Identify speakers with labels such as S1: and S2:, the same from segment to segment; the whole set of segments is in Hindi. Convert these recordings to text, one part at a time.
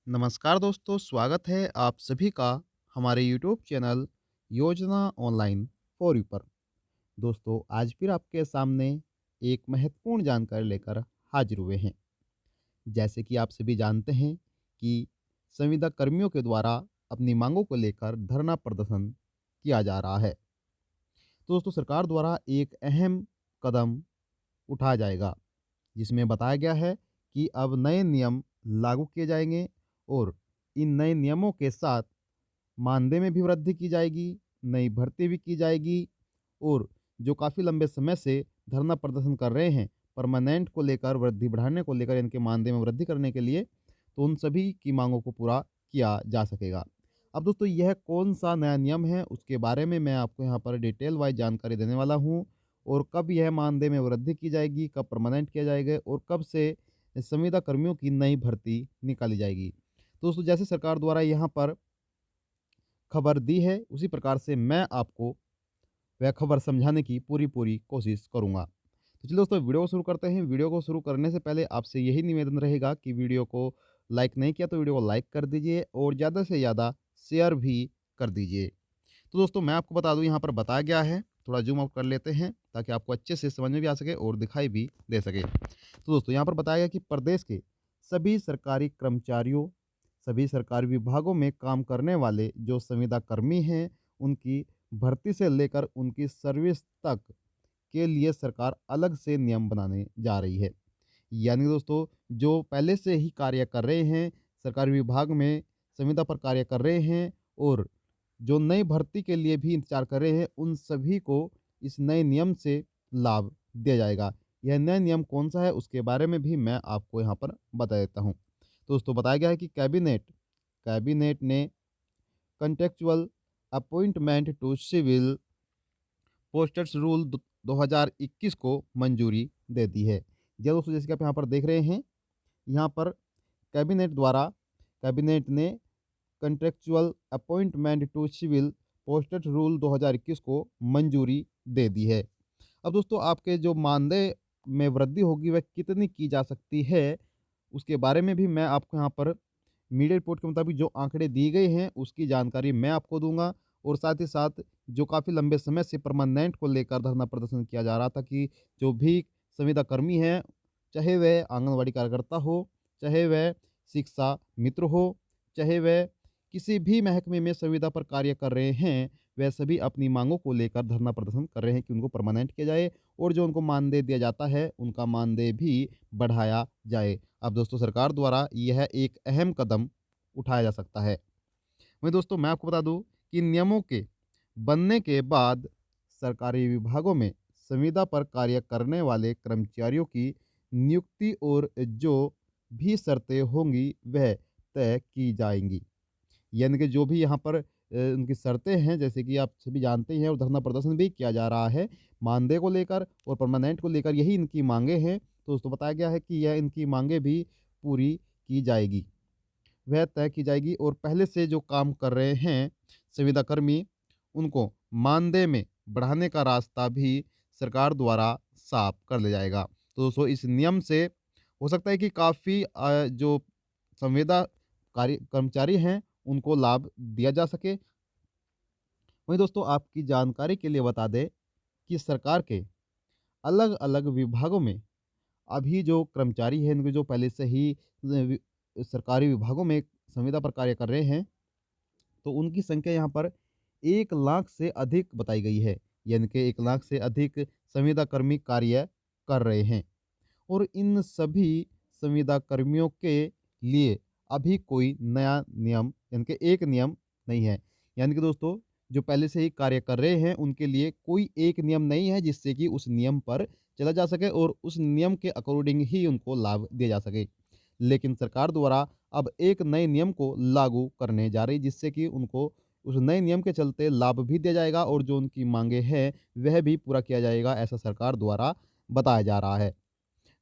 S1: नमस्कार दोस्तों, स्वागत है आप सभी का हमारे यूट्यूब चैनल योजना ऑनलाइन फॉर यू पर। दोस्तों, आज फिर आपके सामने एक महत्वपूर्ण जानकारी लेकर हाजिर हुए हैं। जैसे कि आप सभी जानते हैं कि संविदा कर्मियों के द्वारा अपनी मांगों को लेकर धरना प्रदर्शन किया जा रहा है। तो दोस्तों, सरकार द्वारा एक अहम कदम उठाया जाएगा, जिसमें बताया गया है कि अब नए नियम लागू किए जाएंगे और इन नए नियमों के साथ मानदेय में भी वृद्धि की जाएगी, नई भर्ती भी की जाएगी और जो काफ़ी लंबे समय से धरना प्रदर्शन कर रहे हैं, परमानेंट को लेकर वृद्धि बढ़ाने को लेकर इनके मानदेय में वृद्धि करने के लिए, तो उन सभी की मांगों को पूरा किया जा सकेगा। अब दोस्तों, यह कौन-सा नया नियम है, उसके बारे में मैं आपको यहाँ पर डिटेल वाइज़ जानकारी देने वाला हूँ और कब यह मानदेय में वृद्धि की जाएगी, कब परमानेंट किया जाएगा और कब से संविदा कर्मियों की नई भर्ती निकाली जाएगी। तो दोस्तों, जैसे सरकार द्वारा यहाँ पर खबर दी है, उसी प्रकार से मैं आपको वह खबर समझाने की पूरी-पूरी कोशिश करूँगा। तो चलिए दोस्तों, वीडियो को शुरू करते हैं। वीडियो को शुरू करने से पहले आपसे यही निवेदन रहेगा कि वीडियो को लाइक नहीं किया तो वीडियो को लाइक कर दीजिए और ज़्यादा से ज़्यादा शेयर भी कर दीजिए। तो दोस्तों, मैं आपको बता दूँ, यहाँ पर बताया गया है, थोड़ा ज़ूम आउट कर लेते हैं ताकि आपको अच्छे से समझ में भी आ सके और दिखाई भी दे सके। तो दोस्तों, यहाँ पर बताया गया कि प्रदेश के सभी सरकारी कर्मचारियों, सभी सरकारी विभागों में काम करने वाले जो संविदा कर्मी हैं, उनकी भर्ती से लेकर उनकी सर्विस तक के लिए सरकार अलग से नियम बनाने जा रही है। यानी दोस्तों, जो पहले से ही कार्य कर रहे हैं, सरकारी विभाग में संविदा पर कार्य कर रहे हैं और जो नई भर्ती के लिए भी इंतज़ार कर रहे हैं, उन सभी को इस नए नियम से लाभ दिया जाएगा। यह नया नियम कौन-सा है, उसके बारे में भी मैं आपको यहाँ पर बता देता हूँ। तो दोस्तों, बताया गया है कि कैबिनेट कैबिनेट ने contractual appointment to civil posters rule 2021 को मंजूरी दे दी है। जी दोस्तों, जैसे कि आप यहाँ पर देख रहे हैं, यहाँ पर कैबिनेट द्वारा कैबिनेट ने contractual appointment to civil posters rule 2021 को मंजूरी दे दी है। अब दोस्तों, आपके जो मानदेय में वृद्धि होगी वह कितनी की जा सकती है, उसके बारे में भी मैं आपको यहाँ पर मीडिया रिपोर्ट के मुताबिक जो आंकड़े दिए गए हैं उसकी जानकारी मैं आपको दूंगा और साथ ही साथ जो काफ़ी लंबे समय से परमानेंट को लेकर धरना प्रदर्शन किया जा रहा था कि जो भी संविदा कर्मी हैं, चाहे वह आंगनवाड़ी कार्यकर्ता हो, चाहे वह शिक्षा मित्र हो, चाहे वह किसी भी महकमे में संविदा पर कार्य कर रहे हैं, वह सभी अपनी मांगों को लेकर धरना प्रदर्शन कर रहे हैं कि उनको परमानेंट किया जाए और जो उनको मानदेय दिया जाता है, उनका मानदेय भी बढ़ाया जाए। अब दोस्तों, सरकार द्वारा यह एक अहम कदम उठाया जा सकता है। वहीं दोस्तों, मैं आपको बता दूं कि इन नियमों के बनने के बाद सरकारी विभागों में संविदा पर कार्य करने वाले कर्मचारियों की नियुक्ति और जो भी शर्तें होंगी वह तय की जाएंगी। यानी कि जो भी यहाँ पर उनकी शर्तें हैं, जैसे कि आप सभी जानते ही हैं और धरना प्रदर्शन भी किया जा रहा है, मानदेय को लेकर और परमानेंट को लेकर यही इनकी माँगें हैं। तो दोस्तों, बताया गया है कि यह इनकी माँगें भी पूरी की जाएगी, वह तय की जाएगी और पहले से जो काम कर रहे हैं संविदा कर्मी, उनको मानदेय में बढ़ाने का रास्ता भी सरकार द्वारा साफ कर लिया जाएगा। तो दोस्तों, इस नियम से हो सकता है कि काफ़ी जो संविदा कार्य कर्मचारी हैं, उनको लाभ दिया जा सके। वहीं दोस्तों, आपकी जानकारी के लिए बता दें कि सरकार के अलग-अलग विभागों में अभी जो कर्मचारी हैं, इनके जो पहले से ही सरकारी विभागों में संविदा पर कार्य कर रहे हैं, तो उनकी संख्या यहाँ पर 1 लाख से अधिक बताई गई है। यानी कि 1 लाख से अधिक संविदा कर्मी कार्य कर रहे हैं और इन सभी संविदा कर्मियों के लिए अभी कोई नया नियम यानी कि एक नियम नहीं है। यानी कि दोस्तों, जो पहले से ही कार्य कर रहे हैं उनके लिए कोई एक नियम नहीं है जिससे कि उस नियम पर चला जा सके और उस नियम के अकॉर्डिंग ही उनको लाभ दिया जा सके। लेकिन सरकार द्वारा अब एक नए नियम को लागू करने जा रही है जिससे कि उनको उस नए नियम के चलते लाभ भी दिया जाएगा और जो उनकी मांगे हैं वह भी पूरा किया जाएगा, ऐसा सरकार द्वारा बताया जा रहा है।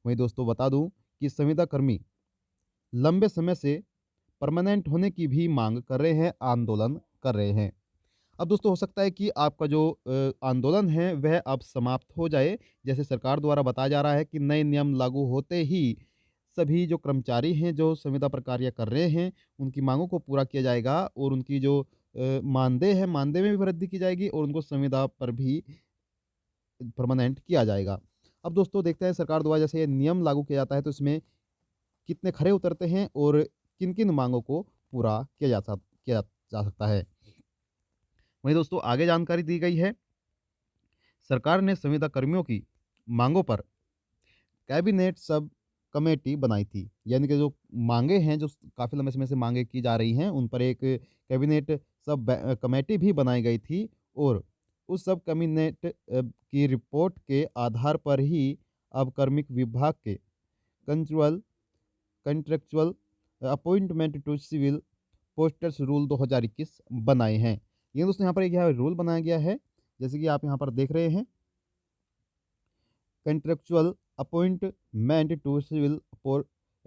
S1: वहीं दोस्तों, बता दूं कि संविदा कर्मी लंबे समय से परमानेंट होने की भी मांग कर रहे हैं, आंदोलन कर रहे हैं। अब दोस्तों, हो सकता है कि आपका जो आंदोलन है वह अब समाप्त हो जाए। जैसे सरकार द्वारा बताया जा रहा है कि नए नियम लागू होते ही सभी जो कर्मचारी हैं, जो संविदा पर कार्य कर रहे हैं, उनकी माँगों को पूरा किया जाएगा और उनकी जो मानदेय है, मानदेय में भी वृद्धि की जाएगी और उनको संविदा पर भी परमानेंट किया जाएगा। अब दोस्तों देखते हैं सरकार द्वारा जैसे ये नियम लागू किया जाता है तो इसमें कितने खरे उतरते हैं और किन-किन माँगों को पूरा किया जा सकता है। वहीं दोस्तों आगे जानकारी दी गई है, सरकार ने संविदा कर्मियों की माँगों पर कैबिनेट सब कमेटी बनाई थी। यानी कि जो माँगे हैं, जो काफ़ी लंबे समय से माँगे की जा रही हैं, उन पर एक कैबिनेट कमेटी भी बनाई गई थी और उस सब कैबिनेट की रिपोर्ट के आधार पर ही अब कार्मिक विभाग के control contractual appointment to civil posters rule 2021 बनाए हैं। ये दोस्तों यहाँ पर एक यहाँ रूल बनाया गया है, जैसे कि आप यहाँ पर देख रहे हैं, contractual appointment to civil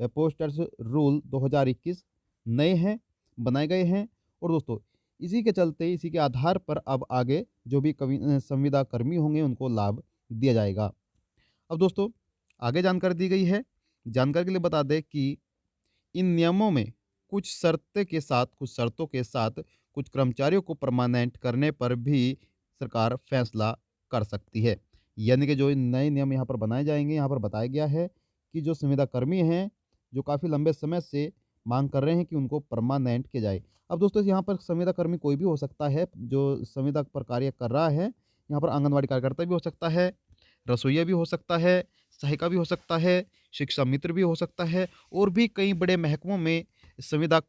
S1: posters rule 2021 नए हैं, बनाए गए हैं और दोस्तों इसी के चलते, इसी के आधार पर अब आगे जो भी संविदा कर्मी होंगे उनको लाभ दिया जाएगा। अब दोस्तों आगे जानकारी दी गई है। जानकारी के लिए बता दें कि इन नियमों में कुछ शर्तों के साथ कुछ कर्मचारियों को परमानेंट करने पर भी सरकार फैसला कर सकती है। यानी कि जो इन नए नियम यहाँ पर बनाए जाएँगे, यहाँ पर बताया गया है कि जो संविदा कर्मी हैं, जो काफ़ी लंबे समय से माँग कर रहे हैं कि उनको परमानेंट किया जाए। अब दोस्तों यहाँ पर संविदा कर्मी कोई भी हो सकता है, जो संविदा पर कार्य कर रहा है। यहाँ पर आंगनवाड़ी कार्यकर्ता भी हो सकता है, रसोइया भी हो सकता है, सहायिका भी हो सकता है, शिक्षा मित्र भी हो सकता है और भी कई बड़े महकमों में संविदा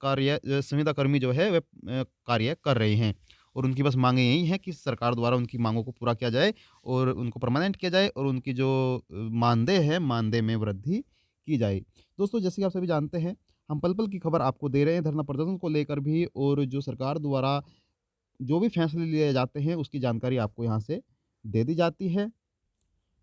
S1: कर्मी जो है वह कार्य कर रहे हैं और उनकी बस माँगें यही हैं कि सरकार द्वारा उनकी माँगों को पूरा किया जाए और उनको परमानेंट किया जाए और उनकी जो मानदेय है, मानदेय में वृद्धि की जाए। दोस्तों जैसे कि आप सभी जानते हैं, हम पल-पल की खबर आपको दे रहे हैं धरना प्रदर्शन को लेकर भी और जो सरकार द्वारा जो भी फैसले लिए जाते हैं, उसकी जानकारी आपको यहाँ से दे दी जाती है।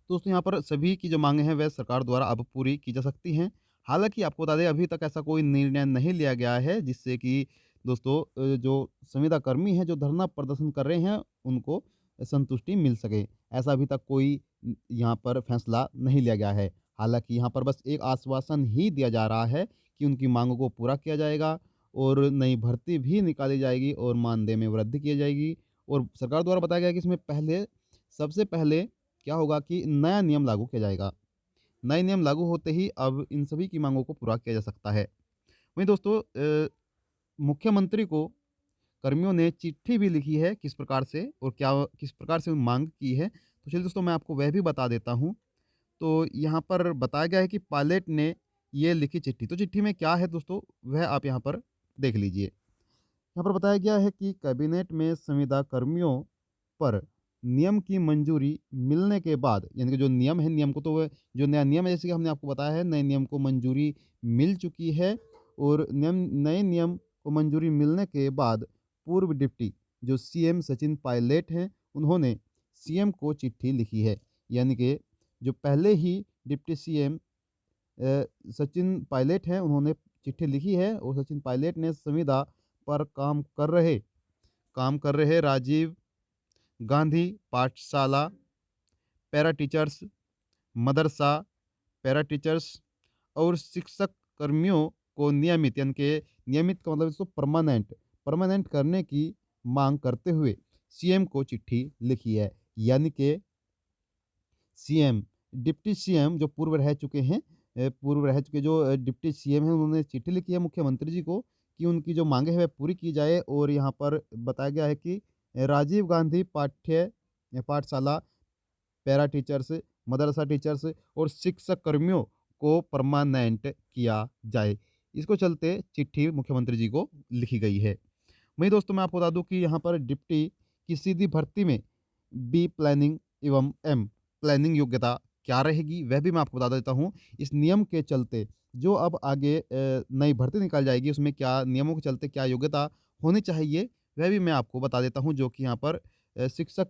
S1: दोस्तों यहाँ पर सभी की जो माँगें हैं वह सरकार द्वारा अब पूरी की जा सकती हैं। हालाँकि आपको बता दें अभी तक ऐसा कोई निर्णय नहीं लिया गया है जिससे कि दोस्तों जो संविदा कर्मी हैं जो धरना प्रदर्शन कर रहे हैं उनको संतुष्टि मिल सके। ऐसा अभी तक कोई यहाँ पर फैसला नहीं लिया गया है। हालाँकि यहाँ पर बस एक आश्वासन ही दिया जा रहा है कि उनकी माँगों को पूरा किया जाएगा और नई भर्ती भी निकाली जाएगी और मानदेय में वृद्धि की जाएगी और सरकार द्वारा बताया गया है कि इसमें सबसे पहले क्या होगा कि नया नियम लागू किया जाएगा। नए नियम लागू होते ही अब इन सभी की माँगों को पूरा किया जा सकता है। वहीं दोस्तों मुख्यमंत्री को कर्मियों ने चिट्ठी भी लिखी है और किस प्रकार से माँग की है। तो चलिए दोस्तों मैं आपको वह भी बता देता हूँ। तो यहाँ पर बताया गया है कि पायलट ने ये लिखी चिट्ठी। तो चिट्ठी में क्या है दोस्तों, वह आप यहाँ पर देख लीजिए। यहाँ पर बताया गया है कि कैबिनेट में संविदा कर्मियों पर नियम की मंजूरी मिलने के बाद, यानी कि जो नियम है, नियम को तो वह जो नया नियम है जैसे कि हमने आपको बताया है, नए नियम को मंजूरी मिल चुकी है और नए नियम को मंजूरी मिलने के बाद पूर्व डिप्टी जो सीएम सचिन पायलट हैं, उन्होंने सीएम को चिट्ठी लिखी है। यानी कि जो पहले ही डिप्टी सीएम सचिन पायलट हैं, उन्होंने चिट्ठी लिखी है और सचिन पायलट ने संविदा पर काम कर रहे राजीव गांधी पाठशाला पैरा टीचर्स, मदरसा पैरा टीचर्स और शिक्षक कर्मियों को नियमित का मतलब इसको परमानेंट करने की मांग करते हुए सीएम को चिट्ठी लिखी है। यानी कि सीएम डिप्टी सीएम जो पूर्व रह चुके जो डिप्टी सीएम हैं, उन्होंने चिट्ठी लिखी है मुख्यमंत्री जी को कि उनकी जो मांगे हैं वह पूरी की जाए और यहाँ पर बताया गया है कि राजीव गांधी पाठशाला पैरा टीचर्स, मदरसा टीचर्स और शिक्षक कर्मियों को परमानेंट किया जाए। इसको चलते चिट्ठी मुख्यमंत्री जी को लिखी गई है। वहीं दोस्तों मैं आपको बता दूं कि यहाँ पर डिप्टी की सीधी भर्ती में बी प्लानिंग एवं एम प्लानिंग योग्यता क्या रहेगी वह भी मैं आपको बता देता हूँ। इस नियम के चलते जो अब आगे नई भर्ती निकाल जाएगी उसमें क्या नियमों के चलते क्या योग्यता होनी चाहिए वह भी मैं आपको बता देता हूँ, जो कि यहाँ पर शिक्षक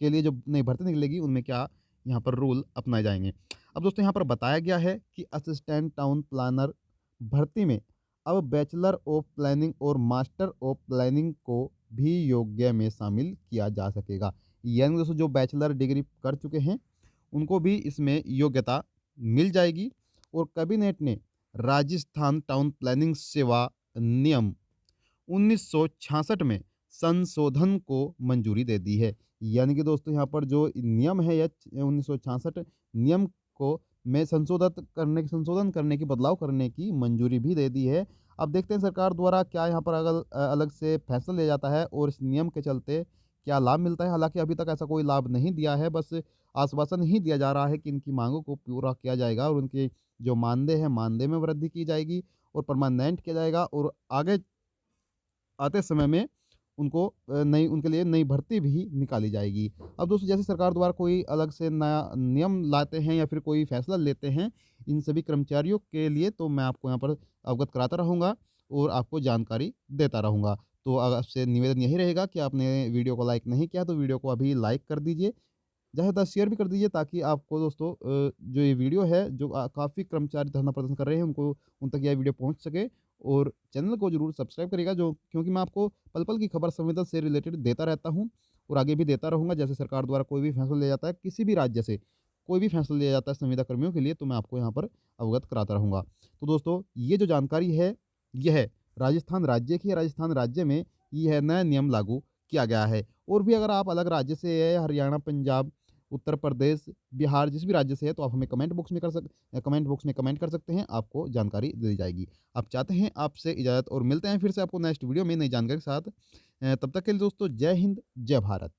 S1: के लिए जो नई भर्ती निकलेगी उनमें क्या यहाँ पर रूल अपनाए जाएंगे। अब दोस्तों यहाँ पर बताया गया है कि असिस्टेंट टाउन प्लानर भर्ती में अब बैचलर ऑफ प्लानिंग और मास्टर ऑफ प्लानिंग को भी योग्य में शामिल किया जा सकेगा। यानी दोस्तों जो बैचलर डिग्री कर चुके हैं उनको भी इसमें योग्यता मिल जाएगी। और कैबिनेट ने राजस्थान टाउन प्लानिंग सेवा नियम 1966 में संशोधन को मंजूरी दे दी है। यानी कि दोस्तों यहाँ पर जो नियम है यह 1966 नियम को में संशोधन करने की बदलाव करने की मंजूरी भी दे दी है। अब देखते हैं सरकार द्वारा क्या यहाँ पर अलग से फैसला लिया जाता है और इस नियम के चलते क्या लाभ मिलता है। हालाँकि अभी तक ऐसा कोई लाभ नहीं दिया है, बस आश्वासन ही दिया जा रहा है कि इनकी माँगों को पूरा किया जाएगा और उनके जो मानदेय है, मानदेय में वृद्धि की जाएगी और परमानेंट किया जाएगा और आगे आते समय में उनको नई उनके लिए नई भर्ती भी निकाली जाएगी। अब दोस्तों जैसे सरकार द्वारा कोई अलग से नया नियम लाते हैं या फिर कोई फैसला लेते हैं इन सभी कर्मचारियों के लिए, तो मैं आपको यहाँ पर अवगत कराता रहूँगा और आपको जानकारी देता रहूँगा। तो आपसे निवेदन यही रहेगा कि आपने वीडियो को लाइक नहीं किया तो वीडियो को अभी लाइक कर दीजिए। ज़्यादा शेयर भी कर दीजिए ताकि आपको दोस्तों जो ये वीडियो है जो काफ़ी कर्मचारी धरना प्रदर्शन कर रहे हैं उनको उन तक यह वीडियो पहुँच सके। और चैनल को ज़रूर सब्सक्राइब करिएगा जो क्योंकि मैं आपको पल-पल की खबर संवेदन से रिलेटेड देता रहता हूँ और आगे भी देता रहूँगा। जैसे सरकार द्वारा कोई भी फैसला लिया जाता है, किसी भी राज्य से कोई भी फैसला लिया जाता है संविदा कर्मियों के लिए, तो मैं आपको यहाँ पर अवगत कराता रहूँगा। तो दोस्तों ये जो जानकारी है, यह राजस्थान राज्य की है। राजस्थान राज्य में यह नया नियम लागू किया गया है। और भी अगर आप अलग राज्य से है, हरियाणा, पंजाब, उत्तर प्रदेश, बिहार जिस भी राज्य से है तो आप हमें कमेंट बॉक्स में कमेंट कर सकते हैं, आपको जानकारी दी जाएगी। आप चाहते हैं आपसे इजाज़त और मिलते हैं फिर से आपको नेक्स्ट वीडियो में नई जानकारी के साथ। तब तक के लिए दोस्तों जय हिंद, जय भारत।